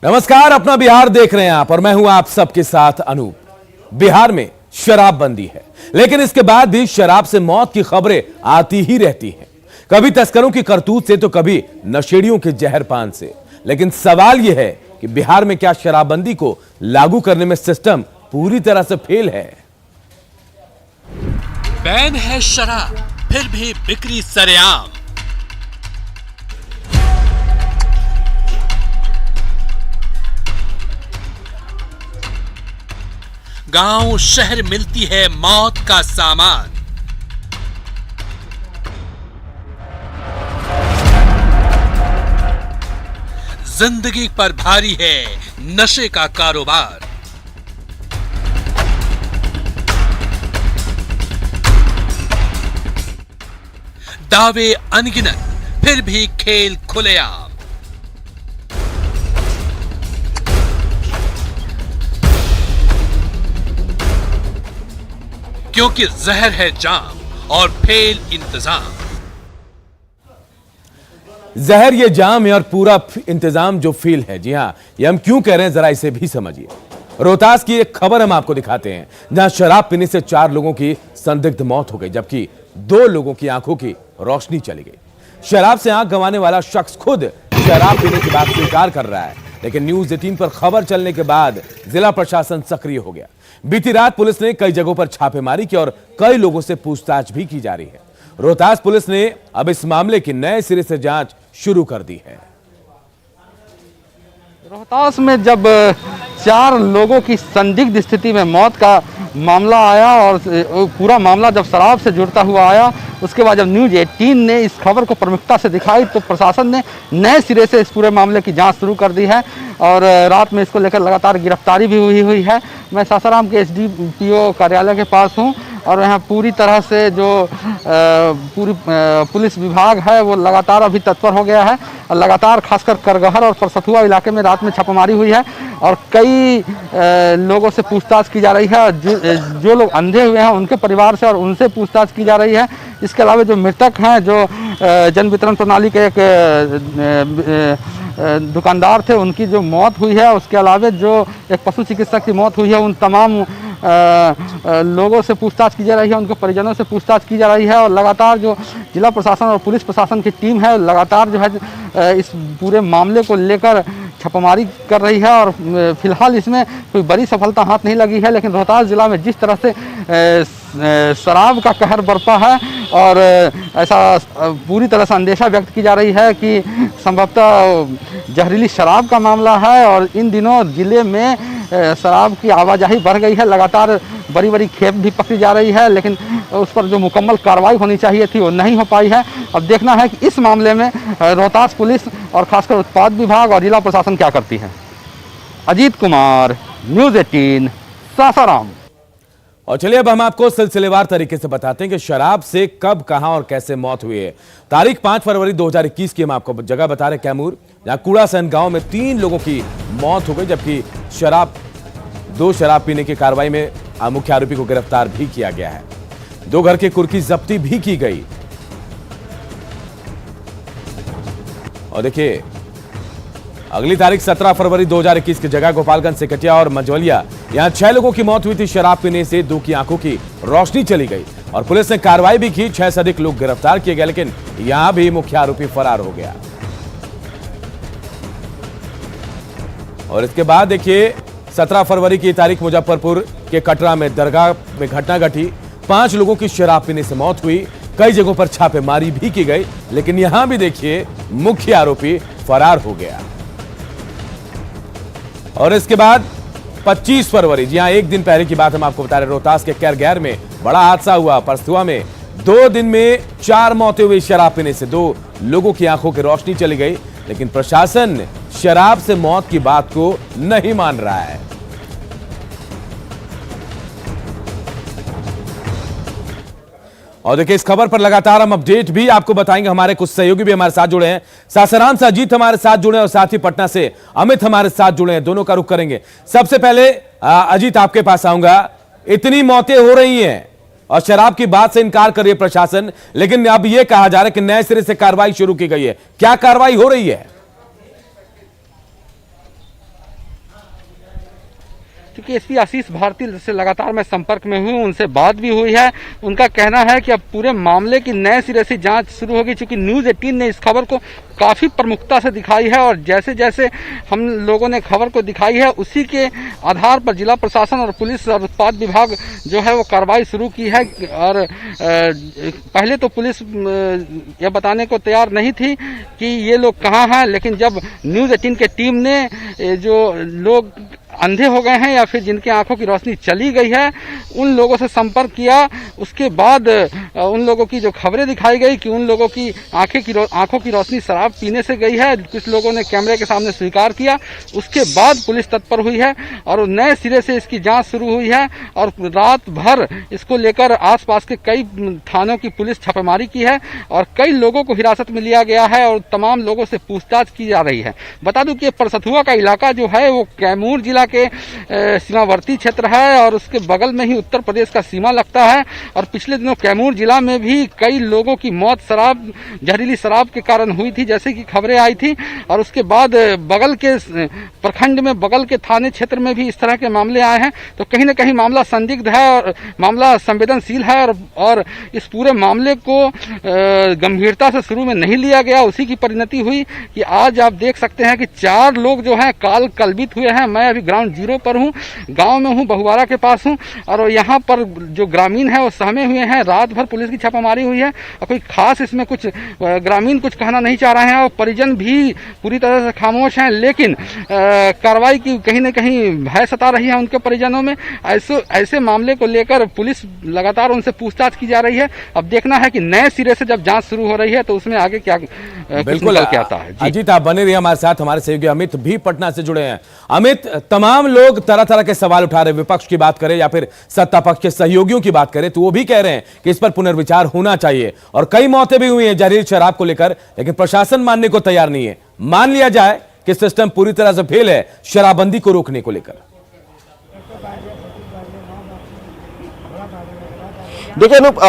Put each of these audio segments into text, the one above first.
नमस्कार, अपना बिहार देख रहे हैं आप और मैं हूं आप सबके साथ अनूप। बिहार में शराबबंदी है, लेकिन इसके बाद भी शराब से मौत की खबरें आती ही रहती हैं। कभी तस्करों की करतूत से तो कभी नशेड़ियों के जहर पान से। लेकिन सवाल यह है कि बिहार में क्या शराबबंदी को लागू करने में सिस्टम पूरी तरह से फेल है? बैन है शराब, फिर भी बिक्री सरेआम। गांव शहर मिलती है मौत का सामान। जिंदगी पर भारी है नशे का कारोबार। दावे अनगिनत, फिर भी खेल खुलेआम। क्योंकि जहर है जाम और फेल इंतजाम। जहर ये जाम है और पूरा इंतजाम जो फेल है। जी हां, ये हम क्यों कह रहे हैं जरा इसे भी समझिए। रोहतास की एक खबर हम आपको दिखाते हैं, जहां शराब पीने से 4 लोगों की संदिग्ध मौत हो गई, जबकि 2 लोगों की आंखों की रोशनी चली गई। शराब से आंख गंवाने वाला शख्स खुद शराब पीने की बात स्वीकार कर रहा है, लेकिन न्यूज 18 पर खबर चलने के बाद जिला प्रशासन सक्रिय हो गया। बीती रात पुलिस ने कई जगहों पर छापेमारी की और कई लोगों से पूछताछ भी की जा रही है। रोहतास पुलिस ने अब इस मामले की नए सिरे से जांच शुरू कर दी है। रोहतास में जब 4 लोगों की संदिग्ध स्थिति में मौत का मामला आया और पूरा मामला जब शराब से जुड़ता हुआ आया, उसके बाद जब न्यूज 18 ने इस खबर को प्रमुखता से दिखाई तो प्रशासन ने नए सिरे से इस पूरे मामले की जांच शुरू कर दी है और रात में इसको लेकर लगातार गिरफ्तारी भी हुई है। मैं सासाराम के एसडीपीओ कार्यालय के पास हूं और यहाँ पूरी तरह से जो पूरी पुलिस विभाग है वो लगातार अभी तत्पर हो गया है और लगातार खासकर करगहर और परसथुआ इलाके में रात में छापामारी हुई है और कई लोगों से पूछताछ की जा रही है। जो लोग अंधे हुए हैं उनके परिवार से और उनसे पूछताछ की जा रही है। इसके अलावा जो मृतक हैं, जो जन वितरण प्रणाली के एक दुकानदार थे, उनकी जो मौत हुई है, उसके अलावा जो एक पशु चिकित्सक की मौत हुई है, उन तमाम लोगों से पूछताछ की जा रही है, उनके परिजनों से पूछताछ की जा रही है और लगातार जो जिला प्रशासन और पुलिस प्रशासन की टीम है लगातार जो है इस पूरे मामले को लेकर छापामारी कर रही है और फिलहाल इसमें कोई बड़ी सफलता हाथ नहीं लगी है। लेकिन रोहतास जिला में जिस तरह से शराब का कहर बरपा है और ऐसा पूरी तरह से अंदेशा व्यक्त की जा रही है कि संभवतः जहरीली शराब का मामला है और इन दिनों जिले में शराब की आवाजाही बढ़ गई है। लगातार बड़ी बड़ी खेप भी पकड़ी जा रही है, लेकिन उस पर जो मुकम्मल कार्रवाई होनी चाहिए थी वो नहीं हो पाई है। अब देखना है कि इस मामले में रोहतास पुलिस और खासकर उत्पाद विभाग और जिला प्रशासन क्या करती है। अजीत कुमार, न्यूज 18, सासाराम। और चलिए अब हम आपको सिलसिलेवार तरीके से बताते हैं कि शराब से कब, कहां और कैसे मौत हुई है। तारीख 5 फरवरी 2021 की हम आपको जगह बता रहे, कैमूर, जहां कूड़ासन गांव में 3 लोगों की मौत हो गई, जबकि 2 शराब पीने की कार्रवाई में मुख्य आरोपी को गिरफ्तार भी किया गया है। 2 घर की कुर्की जब्ती भी की गई। और देखिए, अगली तारीख 17 फरवरी 2021 की जगह गोपालगंज, सिकटिया और मंझौलिया, यहां 6 लोगों की मौत हुई थी। शराब पीने से 2 की आंखों की रोशनी चली गई और पुलिस ने कार्रवाई भी की। 6 से अधिक लोग गिरफ्तार किए गए, लेकिन यहां भी मुख्य आरोपी फरार हो गया। और इसके बाद देखिए, 17 फरवरी की तारीख मुजफ्फरपुर के कटरा में दरगाह में घटना घटी। 5 लोगों की शराब पीने से मौत हुई। कई जगहों पर छापेमारी भी की गई, लेकिन यहां भी देखिए मुख्य आरोपी फरार हो गया। और इसके बाद 25 फरवरी, जी हां, एक दिन पहले की बात हम आपको बता रहे, रोहतास के कैरगैर में बड़ा हादसा हुआ। परसथुआ में 2 दिन में 4 मौतें हुई। शराब पीने से 2 लोगों की आंखों की रोशनी चली गई, लेकिन प्रशासन शराब से मौत की बात को नहीं मान रहा है। और देखिए, इस खबर पर लगातार हम अपडेट भी आपको बताएंगे। हमारे कुछ सहयोगी भी हमारे साथ जुड़े हैं। सासाराम से अजीत हमारे साथ जुड़े हैं और साथ ही पटना से अमित हमारे साथ जुड़े हैं। दोनों का रुख करेंगे। सबसे पहले अजीत, आपके पास आऊंगा। इतनी मौतें हो रही हैं और शराब की बात से इनकार कर रही है प्रशासन, लेकिन अब यह कहा जा रहा है कि नए सिरे से कार्रवाई शुरू की गई है। क्या कार्रवाई हो रही है? क्योंकि एसपी आशीष भारती से लगातार मैं संपर्क में हूँ, उनसे बात भी हुई है। उनका कहना है कि अब पूरे मामले की नए सिरे से जांच शुरू होगी, क्योंकि न्यूज़ 18 ने इस खबर को काफ़ी प्रमुखता से दिखाई है और जैसे जैसे हम लोगों ने खबर को दिखाई है उसी के आधार पर जिला प्रशासन और पुलिस और उत्पाद विभाग जो है वो कार्रवाई शुरू की है। और पहले तो पुलिस यह बताने को तैयार नहीं थी कि ये लोग कहाँ हैं, लेकिन जब न्यूज़ 18 के टीम ने जो लोग अंधे हो गए हैं या फिर जिनकी आंखों की रोशनी चली गई है उन लोगों से संपर्क किया, उसके बाद उन लोगों की जो खबरें दिखाई गई कि उन लोगों की आंखों की रोशनी शराब पीने से गई है, कुछ लोगों ने कैमरे के सामने स्वीकार किया। उसके बाद पुलिस तत्पर हुई है और नए सिरे से इसकी जांच शुरू हुई है और रात भर इसको लेकर आसपास के कई थानों की पुलिस छापेमारी की है और कई लोगों को हिरासत में लिया गया है और तमाम लोगों से पूछताछ की जा रही है। बता दूं कि परसथुआ का इलाका जो है वो कैमूर जिला के सीमावर्ती क्षेत्र है और उसके बगल में ही उत्तर प्रदेश का सीमा लगता है। और पिछले दिनों कैमूर जिला में भी कई लोगों की मौत जहरीली शराब के कारण हुई थी, जैसे कि खबरें आई थी। और उसके बाद बगल के प्रखंड में, बगल के थाने क्षेत्र में भी इस तरह के मामले आए हैं। तो कहीं ना कहीं मामला संदिग्ध है और मामला संवेदनशील है और इस पूरे मामले को गंभीरता से शुरू में नहीं लिया गया। उसी की परिणति हुई कि आज आप देख सकते हैं कि 4 लोग जो हैं काल कलबित हुए हैं। मैं अभी ग्राउंड जीरो पर हूँ, गांव में हूँ, बहुवारा के पास हूँ और यहाँ पर जो ग्रामीण है वो सहमे हुए हैं। रात भर पुलिस की छापामारी हुई है और कोई खास इसमें कुछ ग्रामीण कुछ कहना नहीं चाह रहे हैं और परिजन भी पूरी तरह से खामोश हैं। लेकिन कार्रवाई की कहीं ना कहीं भय सता रही है उनके परिजनों में। ऐसे मामले को लेकर पुलिस लगातार उनसे पूछताछ की जा रही है। अब देखना है कि नए सिरे से जब जांच शुरू हो रही है तो उसमें आगे क्या बिल्कुल क्या आता है। अजीत, आप बने रहिए हमारे साथ। हमारे सहयोगी अमित भी पटना से जुड़े हैं। अमित, तमाम लोग तरह तरह के सवाल उठा रहे, विपक्ष की बात करें या फिर सत्ता पक्ष के सहयोगियों की बात करें, तो वो भी कह रहे हैं कि इस पर पुनर्विचार होना चाहिए और कई मौतें भी हुई हैं जहरीली शराब को लेकर, लेकिन प्रशासन मानने को तैयार नहीं है। मान लिया जाए कि सिस्टम पूरी तरह से फेल है शराबबंदी को रोकने को लेकर। देखिए अनूप,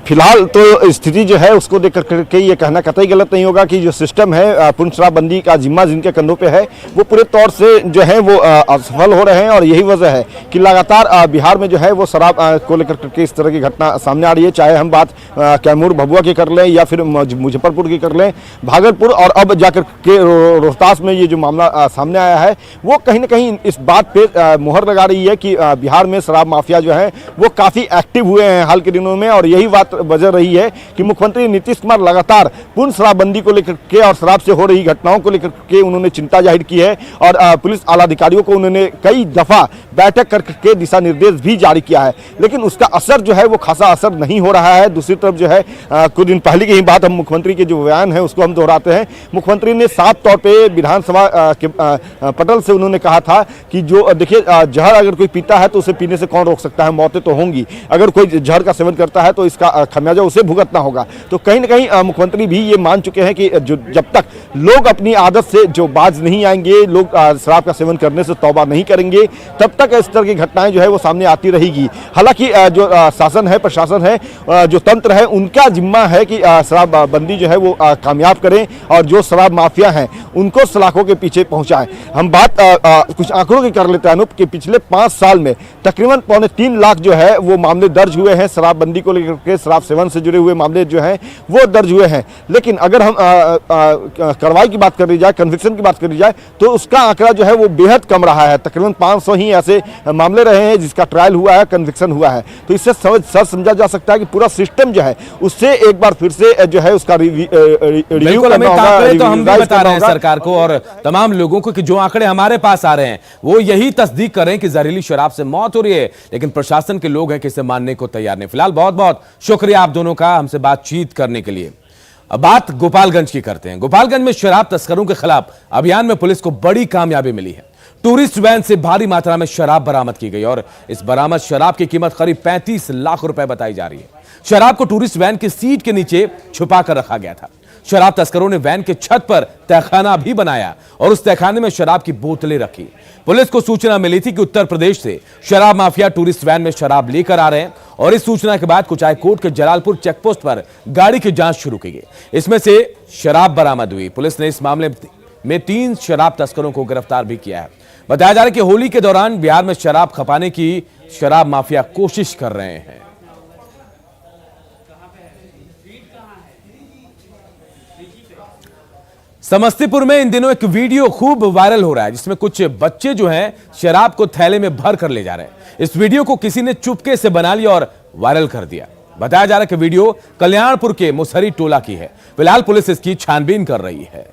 फिलहाल तो स्थिति जो है उसको देख करके ये कहना कतई गलत नहीं होगा कि जो सिस्टम है पूर्ण शराबबंदी का जिम्मा जिनके कंधों पे है वो पूरे तौर से जो है वो असफल हो रहे हैं। और यही वजह है कि लगातार बिहार में जो है वो शराब को लेकर के इस तरह की घटना सामने आ रही है। चाहे हम बात कैमूर भभुआ की कर लें या फिर मुजफ्फरपुर की कर लें, भागलपुर और अब जाकर के रोहतास में ये जो मामला सामने आया है वो कहीं ना कहीं इस बात पे मुहर लगा रही है कि बिहार में शराब माफिया जो है वो काफ़ी एक्टिव हुए हैं हाल के दिनों में। और यही बात वजह रही है कि मुख्यमंत्री नीतीश कुमार लगातार पूर्ण शराबबंदी को लेकर के और शराब से हो रही घटनाओं को लेकर के उन्होंने चिंता जाहिर की है और पुलिस आला अधिकारियों को उन्होंने कई दफा बैठक करके दिशा निर्देश भी जारी किया है, लेकिन उसका असर जो है वो खासा असर नहीं हो रहा है। दूसरी तरफ जो है कुछ दिन पहले की ही बात, हम मुख्यमंत्री के जो बयान है उसको हम दोहराते हैं। मुख्यमंत्री ने साफ तौर पर विधानसभा के पटल से उन्होंने कहा था कि जो देखिए जहर अगर कोई पीता है तो उसे पीने से कौन रोक सकता है, मौतें तो होंगी। अगर कोई जहर का सेवन करता है तो इसका खमियाजा उसे भुगतना होगा। तो कहीं ना कहीं मुख्यमंत्री भी ये मान चुके हैं कि जब तक लोग अपनी आदत से जो बाज नहीं आएंगे, लोग शराब का सेवन करने से तौबा नहीं करेंगे, तब तक इस तरह की घटनाएं जो है वो सामने आती रहेगी। हालांकि जो शासन है, प्रशासन है, जो तंत्र है, उनका जिम्मा है कि शराबबंदी जो है वो कामयाब करें और जो शराब माफिया हैं उनको सलाखों के पीछे पहुंचाएं। हम बात कुछ आंकड़ों की कर लेते हैं अनूप कि पिछले 5 साल में तकरीबन 3.25 लाख जो है वो मामले दर्ज हुए हैं। शराबबंदी को लेकर के, शराब सेवन से जुड़े हुए मामले जो हैं वो दर्ज हुए हैं। लेकिन अगर हम कार्रवाई की बात करी जाए, कन्विक्शन की बात करी जाए, तो उसका आंकड़ा जो है वो बेहद कम रहा है। तकरीबन 500 ही ऐसे मामले रहे हैं जिसका ट्रायल हुआ है, कन्विक्शन हुआ है। तो इससे समझा जा सकता है कि पूरा सिस्टम जो है उससे एक बार फिर से जो है उसका रिव्यू करना होगा। तो हम भी बता रहे हैं सरकार को और तमाम लोगों को कि जो आंकड़े हमारे पास आ रहे हैं वो यही तस्दीक करें कि जहरीली शराब से मौत हो रही है, लेकिन प्रशासन के लोग हैं कि इसे मानने को तैयार नहीं। फिलहाल बहुत बहुत शुक्रिया आप दोनों का हमसे बातचीत करने के लिए। अब बात गोपालगंज की करते हैं। गोपालगंज में शराब तस्करों के खिलाफ अभियान में पुलिस को बड़ी कामयाबी मिली है। टूरिस्ट वैन से भारी मात्रा में शराब बरामद की गई और इस बरामद शराब की कीमत करीब 35 लाख रुपए बताई जा रही है। शराब को टूरिस्ट वैन की सीट के नीचे छुपा कर रखा गया था। शराब तस्करों ने वैन के छत पर तहखाना भी बनाया और उस तहखाने में शराब की बोतलें रखी। पुलिस को सूचना मिली थी कि उत्तर प्रदेश से शराब माफिया टूरिस्ट वैन में शराब लेकर आ रहे हैं और इस सूचना के बाद कुचायकोट के जलालपुर चेकपोस्ट पर गाड़ी की जांच शुरू की गई। इसमें से शराब बरामद हुई। पुलिस ने इस मामले में 3 शराब तस्करों को गिरफ्तार भी किया है। बताया जा रहा है कि होली के दौरान बिहार में शराब खपाने की शराब माफिया कोशिश कर रहे हैं। समस्तीपुर में इन दिनों एक वीडियो खूब वायरल हो रहा है जिसमें कुछ बच्चे जो हैं शराब को थैले में भर कर ले जा रहे हैं। इस वीडियो को किसी ने चुपके से बना लिया और वायरल कर दिया। बताया जा रहा है कि वीडियो कल्याणपुर के मुसहरी टोला की है। फिलहाल पुलिस इसकी छानबीन कर रही है।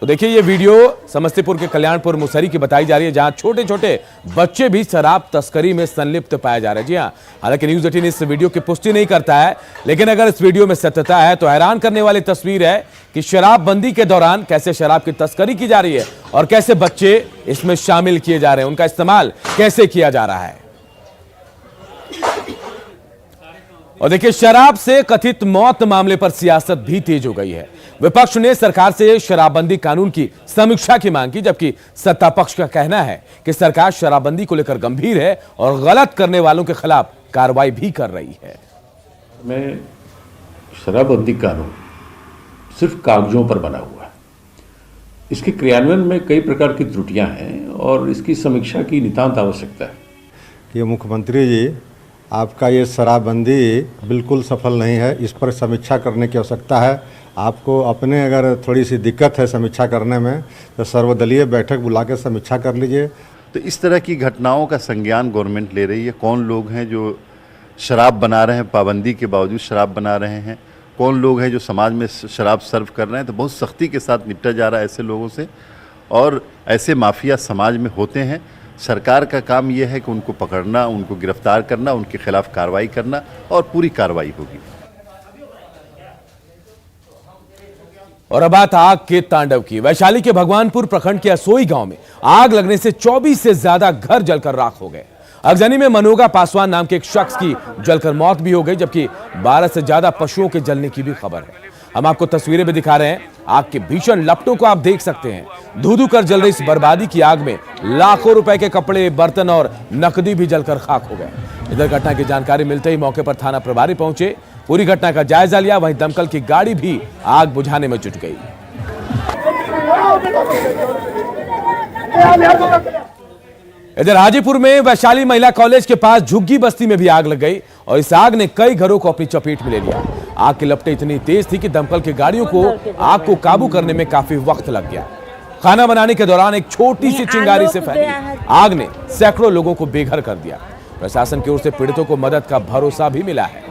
तो देखिए ये वीडियो समस्तीपुर के कल्याणपुर मुसहरी की बताई जा रही है, जहां छोटे छोटे बच्चे भी शराब तस्करी में संलिप्त पाए जा रहे हैं। जी हां, हालांकि न्यूज़ 18 इस वीडियो की पुष्टि नहीं करता है, लेकिन अगर इस वीडियो में सत्यता है तो हैरान करने वाली तस्वीर है कि शराबबंदी के दौरान कैसे शराब की तस्करी की जा रही है और कैसे बच्चे इसमें शामिल किए जा रहे हैं, उनका इस्तेमाल कैसे किया जा रहा है। और देखिए शराब से कथित मौत मामले पर सियासत भी तेज हो गई है। विपक्ष ने सरकार से शराबबंदी कानून की समीक्षा की मांग की, जबकि सत्ता पक्ष का कहना है कि सरकार शराबबंदी को लेकर गंभीर है और गलत करने वालों के खिलाफ कार्रवाई भी कर रही है। में शराबबंदी कानून सिर्फ कागजों पर बना हुआ है। इसके क्रियान्वयन में कई प्रकार की त्रुटियां हैं और इसकी समीक्षा की नितांत आवश्यकता है। कि मुख्यमंत्री जी, आपका ये शराबबंदी बिल्कुल सफल नहीं है, इस पर समीक्षा करने की आवश्यकता है। आपको अपने अगर थोड़ी सी दिक्कत है समीक्षा करने में तो सर्वदलीय बैठक बुला के समीक्षा कर लीजिए। तो इस तरह की घटनाओं का संज्ञान गवर्नमेंट ले रही है। कौन लोग हैं जो शराब बना रहे हैं, पाबंदी के बावजूद शराब बना रहे हैं, कौन लोग हैं जो समाज में शराब सर्व कर रहे हैं, तो बहुत सख्ती के साथ निपटा जा रहा है ऐसे लोगों से। और ऐसे माफिया समाज में होते हैं। सरकार का काम यह है कि उनको पकड़ना, उनको गिरफ्तार करना, उनके खिलाफ कार्रवाई करना और पूरी कार्रवाई होगी। और अब बात आग के तांडव की। वैशाली के भगवानपुर प्रखंड के असोई गांव में आग लगने से 24 से ज्यादा घर जलकर राख हो गए। अगजनी में मनोगा पासवान नाम के एक शख्स की जलकर मौत भी हो गई, जबकि 12 से ज्यादा पशुओं के जलने की भी खबर है। हम आपको तस्वीरें भी दिखा रहे हैं। आग के भीषण लपटों को आप देख सकते हैं। धू धू कर जल रही इस बर्बादी की आग में लाखों रुपए के कपड़े, बर्तन और नकदी भी जलकर खाक हो गए। इधर घटना की जानकारी मिलते ही मौके पर थाना प्रभारी पहुंचे, पूरी घटना का जायजा लिया। वहीं दमकल की गाड़ी भी आग बुझाने में जुट गई। इधर हाजीपुर में वैशाली महिला कॉलेज के पास झुग्गी बस्ती में भी आग लग गई और इस आग ने कई घरों को अपनी चपेट में ले लिया। आग की लपटें इतनी तेज थी कि दमकल की गाड़ियों को आग को काबू करने में काफी वक्त लग गया। खाना बनाने के दौरान एक छोटी सी चिंगारी से फैली आग ने सैकड़ों लोगों को बेघर कर दिया। प्रशासन की ओर से पीड़ितों को मदद का भरोसा भी मिला है।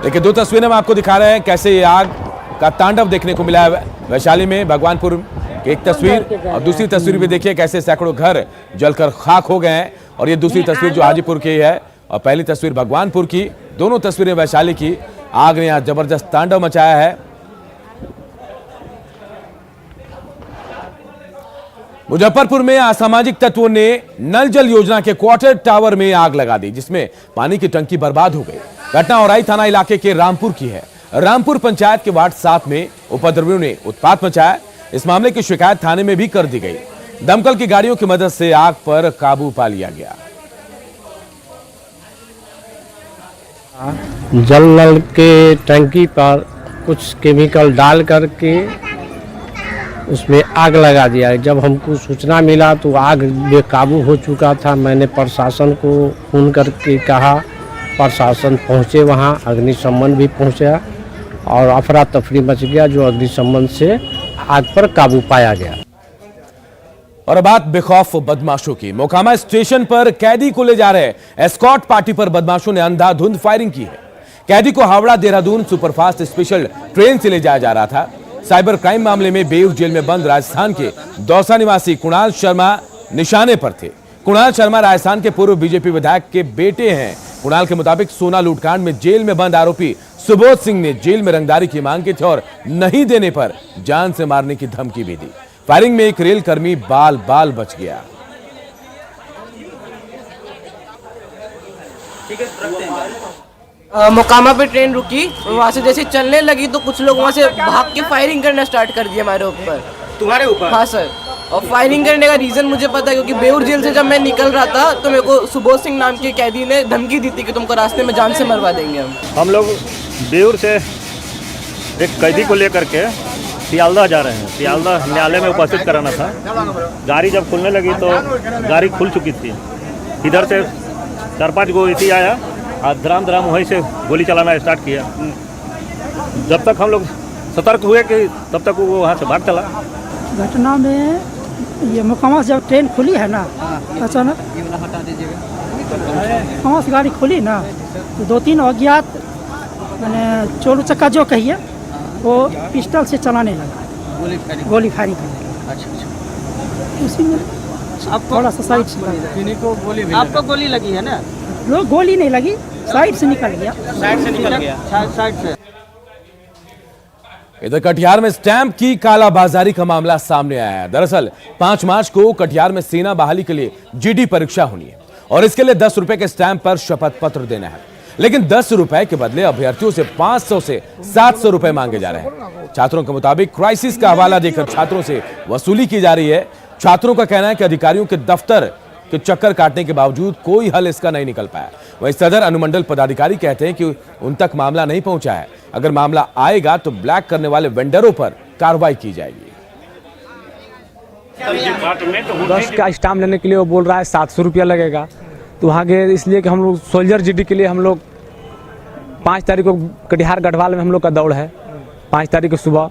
देखिए दो तस्वीरें हम आपको दिखा रहे हैं कैसे ये आग का तांडव देखने को मिला है वैशाली में। भगवानपुर की एक तस्वीर और दूसरी तस्वीर भी देखिए कैसे सैकड़ों घर जलकर खाक हो गए हैं। और ये दूसरी तस्वीर जो हाजीपुर की है और पहली तस्वीर भगवानपुर की, दोनों तस्वीरें वैशाली की। आग ने यहां जबरदस्त तांडव मचाया है। मुजफ्फरपुर में असामाजिक तत्वों ने नल जल योजना के क्वार्टर टावर में आग लगा दी, जिसमें पानी की टंकी बर्बाद हो गई। घटना औराई थाना इलाके के रामपुर की है। रामपुर पंचायत के वार्ड 7 में उपद्रवियों ने उत्पात मचाया। इस मामले की शिकायत थाने में भी कर दी गई। दमकल की गाड़ियों की मदद से आग पर काबू पा लिया गया। जल नल के टंकी पर कुछ केमिकल डाल करके उसमें आग लगा दिया। जब हमको सूचना मिला तो आग बेकाबू हो चुका था। मैंने प्रशासन को फोन करके कहा, प्रशासन पहुंचे वहां, अग्निशमन भी पहुंचा और अफरा तफरी मच गया, जो अग्निशमन से आग पर काबू पाया गया। और अब बात बेखौफ बदमाशों की। मोकामा स्टेशन पर कैदी को ले जा रहे एस्कॉर्ट पार्टी पर बदमाशों ने अंधाधुंध फायरिंग की है। कैदी को Howrah Dehradun superfast special train से ले जाया जा रहा था। साइबर क्राइम मामले में बेऊर जेल में बंद राजस्थान के दौसा निवासी कुणाल शर्मा निशाने पर थे। कुणाल शर्मा राजस्थान के पूर्व बीजेपी विधायक के बेटे हैं। कुणाल के मुताबिक सोना लूटकांड में जेल में बंद आरोपी सुबोध सिंह ने जेल में रंगदारी की मांग की थी और नहीं देने पर जान से मारने की धमकी भी दी। फायरिंग में एक रेल कर्मी बाल बाल बच गया। मोकामा पे ट्रेन रुकी, वहाँ से जैसे चलने लगी तो कुछ लोग वहाँ से भाग के फायरिंग करना स्टार्ट कर दिया हमारे ऊपर। तुम्हारे ऊपर? हाँ सर। और फायरिंग करने का रीज़न मुझे पता है, क्योंकि बेऊर जेल से जब मैं निकल रहा था तो मेरे को सुबोध सिंह नाम के कैदी ने धमकी दी थी कि तुमको रास्ते में जान से मरवा देंगे हम। लोग बेऊर से एक कैदी को लेकर के सियालदह जा रहे हैं, सियालदह न्यायालय में उपस्थित कराना था। गाड़ी जब खुलने लगी तो गाड़ी खुल चुकी थी। इधर से 4-5 गो इसी आया और धराम धराम वहीं से गोली चलाना स्टार्ट किया। जब तक हम लोग सतर्क हुए कि तब तक वो वहाँ से भाग चला। घटना में ये मोकामा से जब ट्रेन खुली है ना, अचानक मोकामा से गाड़ी खुली ना तो 2-3 अज्ञात मैंने चोर चक्का जो कहिए वो पिस्टल से चलाने लगा, गोली फायरिंग करने लगा। अच्छा। उसी में थोड़ा सा साइड से आपको गोली लगी है ना? लोग गोली नहीं लगी, साइड से निकल गया। साइड से। इधर कटिहार में स्टैंप की कालाबाजारी का मामला सामने आया है। दरअसल 5 मार्च को कटिहार में सेना बहाली के लिए जीडी परीक्षा होनी है और इसके लिए 10 रुपए के स्टैंप पर शपथ पत्र देना है, लेकिन 10 रुपए के बदले अभ्यर्थियों से 500 से 700 रुपए मांगे जा रहे हैं। छात्रों के मुताबिक क्राइसिस का हवाला देकर छात्रों से वसूली की जा रही है। छात्रों का कहना है कि अधिकारियों के दफ्तर के चक्कर काटने के बावजूद कोई हल इसका नहीं निकल पाया। वहीं सदर अनुमंडल पदाधिकारी कहते हैं कि उन तक मामला नहीं पहुंचा है। अगर मामला आएगा तो ब्लैक करने वाले वेंडरों पर कार्रवाई की जाएगी। 10 का स्टाम्प लेने के लिए वो बोल रहा है 700 रुपया लगेगा। तो वहाँ गए इसलिए कि हम लोग सोल्जर जीडी के लिए हम लोग 5 तारीख को कटिहार गढ़वाल में हम लोग का दौड़ है, 5 तारीख को सुबह।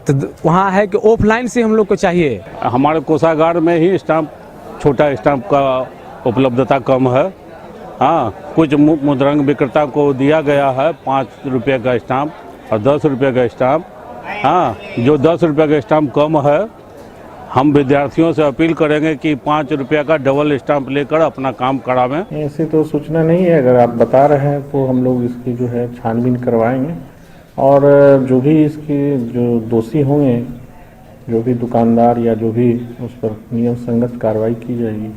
तो वहाँ है कि ऑफलाइन से हम लोग को चाहिए। हमारे कोषागार में ही स्टाम्प, छोटा स्टाम्प का उपलब्धता कम है। हाँ, कुछ मुद्रांक विक्रेता को दिया गया है 5 रुपये का स्टाम्प और 10 रुपये का स्टाम्प। हाँ, जो 10 रुपये का स्टाम्प कम है, हम विद्यार्थियों से अपील करेंगे कि 5 रुपये का डबल स्टाम्प लेकर अपना काम करावें। ऐसे तो सूचना नहीं है, अगर आप बता रहे हैं तो हम लोग इसकी जो है छानबीन करवाएंगे और जो भी इसकी जो दोषी होंगे, जो भी दुकानदार या जो भी उस पर नियम संगत कार्रवाई की जाएगी।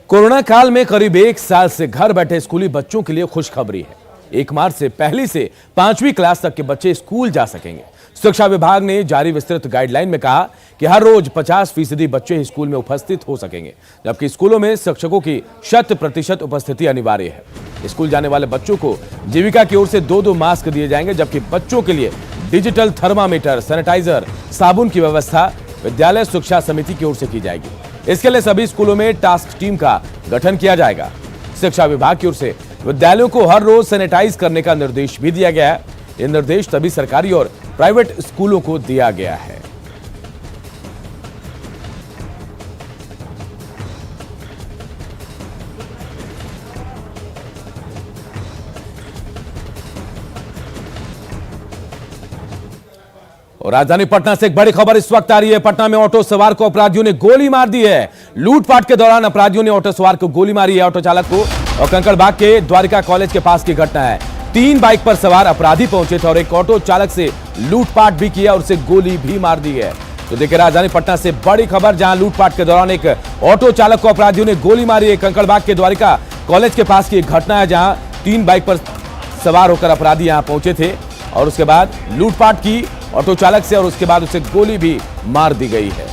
कोरोना काल में करीब 1 साल से घर बैठे स्कूली बच्चों के लिए खुशखबरी है। 1 मार्च से 1ली से 5वीं क्लास तक के बच्चे स्कूल जा सकेंगे। शिक्षा विभाग ने जारी विस्तृत गाइडलाइन में कहा कि हर रोज 50% बच्चे स्कूल में उपस्थित हो सकेंगे, जबकि स्कूलों में शिक्षकों की 100% उपस्थिति अनिवार्य है। स्कूल जाने वाले बच्चों को जीविका की ओर से 2-2 मास्क दिए जाएंगे, जबकि बच्चों के लिए डिजिटल थर्मामीटर, सैनिटाइजर, साबुन की व्यवस्था विद्यालय शिक्षा समिति की ओर से की जाएगी। इसके लिए सभी स्कूलों में टास्क टीम का गठन किया जाएगा। शिक्षा विभाग की ओर से विद्यालयों को हर रोज सैनिटाइज करने का निर्देश भी दिया गया है। यह निर्देश सभी सरकारी और प्राइवेट स्कूलों को दिया गया है। और राजधानी पटना से एक बड़ी खबर इस वक्त आ रही है। पटना में ऑटो सवार को अपराधियों ने गोली मार दी है। लूटपाट के दौरान अपराधियों ने ऑटो सवार को गोली मारी है, ऑटो चालक को। और कंकड़बाग के द्वारिका कॉलेज के पास की घटना है। 3 बाइक पर सवार अपराधी पहुंचे थे और एक ऑटो चालक से लूटपाट भी किया और उसे गोली भी मार दी है। तो देखिए राजधानी पटना से बड़ी खबर, जहां लूटपाट के दौरान एक ऑटो चालक को अपराधियों ने गोली मारी है। कंकड़बाग के द्वारिका कॉलेज के पास की एक घटना है, जहां 3 बाइक पर सवार होकर अपराधी यहां पहुंचे थे और उसके बाद लूटपाट की ऑटो चालक से और उसके बाद उसे गोली भी मार दी गई है।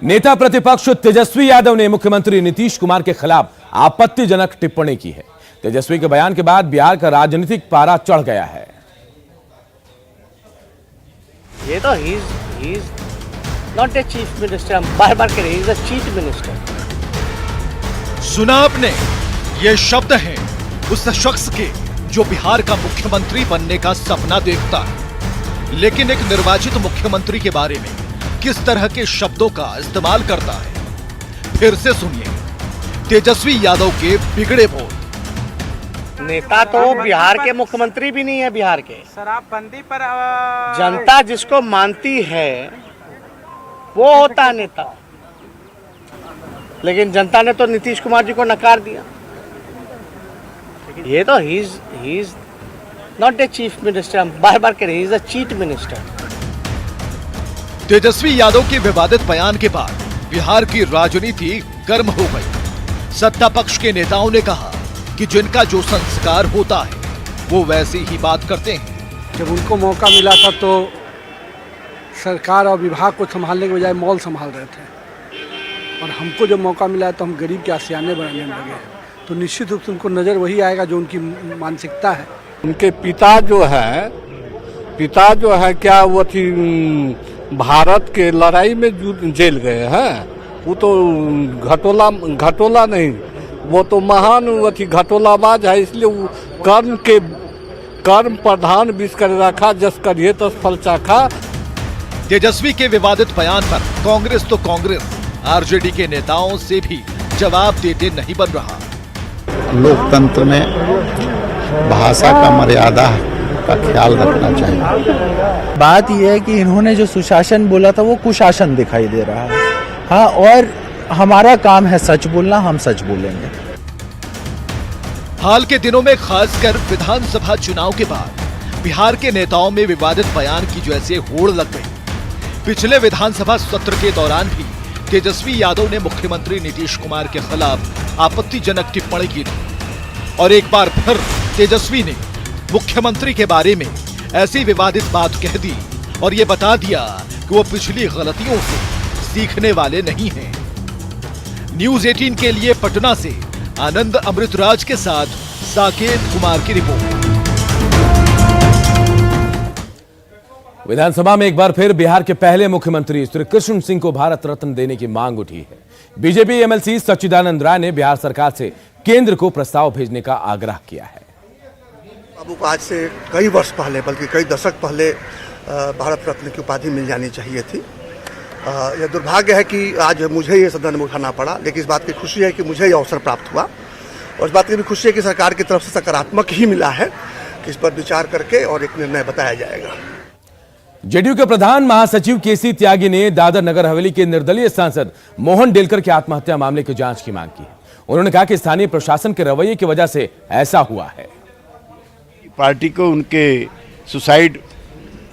नेता प्रतिपक्ष तेजस्वी यादव ने मुख्यमंत्री नीतीश कुमार के खिलाफ आपत्तिजनक टिप्पणी की है। तेजस्वी के बयान के बाद बिहार का राजनीतिक पारा चढ़ गया है। ये तो he is not a chief minister, हम बार-बार कह रहे हैं, he is a chief minister. सुना आपने, ये शब्द हैं उस शख्स के जो बिहार का मुख्यमंत्री बनने का सपना देखता है, लेकिन एक निर्वाचित मुख्यमंत्री के बारे में किस तरह के शब्दों का इस्तेमाल करता है। फिर से सुनिए तेजस्वी यादव के बिगड़े बोल। नेता तो बिहार के मुख्यमंत्री भी नहीं है। बिहार के शराबबंदी पर जनता जिसको मानती है वो होता है नेता, लेकिन जनता ने तो नीतीश कुमार जी को नकार दिया। ये तो he is not a chief minister, हम बार-बार कह रहे हैं, he is a chief minister. Tejashwi Yadav के विवादित बयान के बाद बिहार की राजनीति गर्म हो गई। सत्ता पक्ष के नेताओं ने कहा कि जिनका जो संस्कार होता है वो वैसी ही बात करते हैं। जब उनको मौका मिला था तो सरकार और विभाग को संभालने के बजाय मॉल संभाल रहे थे। और हमको जब मौका मिला है तो हम गरीब के आशियाने बनाने में लगे हैं। तो निश्चित रूप से उनको नज़र वही आएगा जो उनकी मानसिकता है। उनके पिता जो है क्या वो थी भारत के लड़ाई में जेल गए हैं। वो तो घटोला नहीं, वो तो महान वो थी घटोलाबाज है। इसलिए वो कर्म प्रधान विष कर रखा, जस करिए तस फल चाखा। तेजस्वी के विवादित बयान पर कांग्रेस तो कांग्रेस, आरजेडी के नेताओं से भी जवाब देते नहीं बन रहा। लोकतंत्र में भाषा का मर्यादा का ख्याल रखना चाहिए। बात यह है कि इन्होंने जो सुशासन बोला था वो कुशासन दिखाई दे रहा है। हाँ, और हमारा काम है सच बोलना, हम सच बोलेंगे। हाल के दिनों में खासकर विधानसभा चुनाव के बाद बिहार के नेताओं में विवादित बयान की जैसे होड़ लग गई। पिछले विधानसभा सत्र के दौरान भी तेजस्वी यादव ने मुख्यमंत्री नीतीश कुमार के खिलाफ आपत्तिजनक टिप्पणी की थी और एक बार फिर तेजस्वी ने मुख्यमंत्री के बारे में ऐसी विवादित बात कह दी और ये बता दिया कि वो पिछली गलतियों से सीखने वाले नहीं हैं। न्यूज़ 18 के लिए पटना से आनंद अमृतराज के साथ साकेत कुमार की रिपोर्ट। विधानसभा में एक बार फिर बिहार के पहले मुख्यमंत्री श्री कृष्ण सिंह को भारत रत्न देने की मांग उठी है। बीजेपी एमएलसी सच्चिदानंद राय ने बिहार सरकार से केंद्र को प्रस्ताव भेजने का आग्रह किया है। बाबू को आज से कई वर्ष पहले, बल्कि कई दशक पहले भारत रत्न की उपाधि मिल जानी चाहिए थी। यह दुर्भाग्य है कि आज मुझे ये सदन में उठाना पड़ा, लेकिन इस बात की खुशी है कि मुझे ये अवसर प्राप्त हुआ और इस बात की भी खुशी है कि सरकार की तरफ से सकारात्मक ही मिला है कि इस पर विचार करके और एक निर्णय बताया जाएगा। जेडीयू के प्रधान महासचिव केसी त्यागी ने दादर नगर हवेली के निर्दलीय सांसद मोहन डेलकर के आत्महत्या मामले की जांच की मांग की है। उन्होंने कहा कि स्थानीय प्रशासन के रवैये की वजह से ऐसा हुआ है। पार्टी को उनके सुसाइड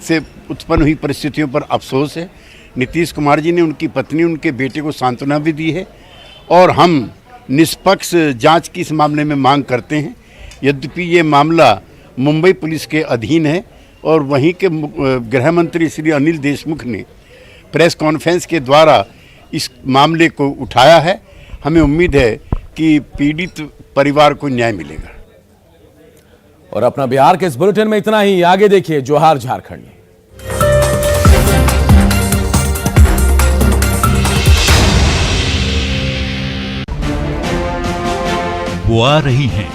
से उत्पन्न हुई परिस्थितियों पर अफसोस है। नीतीश कुमार जी ने उनकी पत्नी, उनके बेटे को सांत्वना भी दी है और हम निष्पक्ष जांच की इस मामले में मांग करते हैं। यद्यपि ये मामला मुंबई पुलिस के अधीन है और वहीं के गृह मंत्री श्री अनिल देशमुख ने प्रेस कॉन्फ्रेंस के द्वारा इस मामले को उठाया है। हमें उम्मीद है कि पीड़ित परिवार को न्याय मिलेगा। और अपना बिहार के इस बुलेटिन में इतना ही। आगे देखिए जोहार झारखंड। वो आ रही हैं